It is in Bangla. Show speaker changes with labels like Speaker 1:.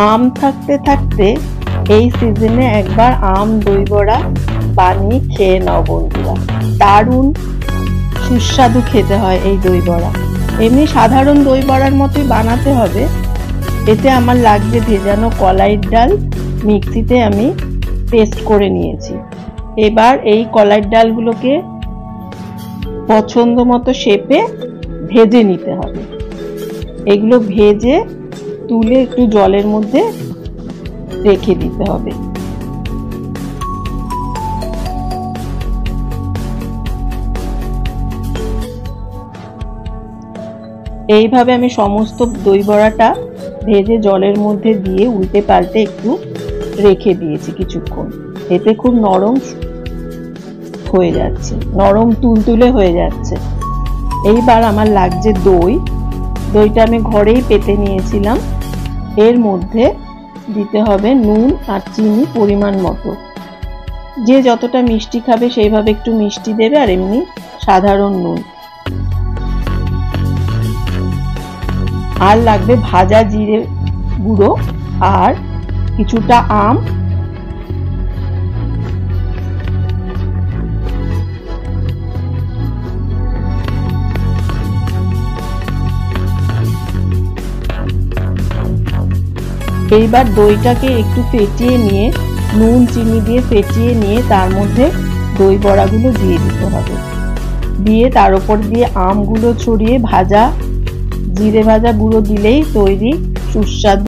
Speaker 1: আম থাকতে থাকতে এই সিজনে একবার আম দই বড়া বানিয়ে খেয়ে নাও বন্ধুরা, দারুণ সুস্বাদু খেতে হয় এই দই বড়া। এমনি সাধারণ দই বড়ার মতোই বানাতে হবে। এতে আমার লাগবে ভেজানো কলাইয়ের ডাল, মিক্সিতে আমি পেস্ট করে নিয়েছি। এবার এই কলাইয়ের ডালগুলোকে পছন্দ মতো শেপে ভেজে নিতে হবে। এগুলো ভেজে তুলে একটু জলের মধ্যে রেখে দিতে হবে। এইভাবে আমি সমস্ত দই বড়াটা ভেজে জলের মধ্যে দিয়ে উল্টে পাল্টে একটু রেখে দিয়েছি কিছুক্ষণ। এতে খুব নরম হয়ে যাচ্ছে, নরম তুলতুলে হয়ে যাচ্ছে। এইবার আমার লাগছে দই। দইটা আমি ঘরেই পেতে নিয়েছিলাম। এর মধ্যে দিতে হবে নুন আর চিনি পরিমাণ মতো। যে যতটা মিষ্টি খাবে সেইভাবে একটু মিষ্টি দেবে, আর এমনি সাধারণ নুন। আর লাগবে ভাজা জিরে গুঁড়ো আর কিছুটা আম। এইবার দইটাকে একটু ফেটিয়ে নিয়ে, নুন চিনি দিয়ে ফেটিয়ে নিয়ে তার মধ্যে দই বড়াগুলো দিয়ে দিতে হবে। দিয়ে তার উপর দিয়ে আমগুলো ছড়িয়ে ভাজা জিরে ভাজা গুঁড়ো দিলেই তৈরি সুস্বাদু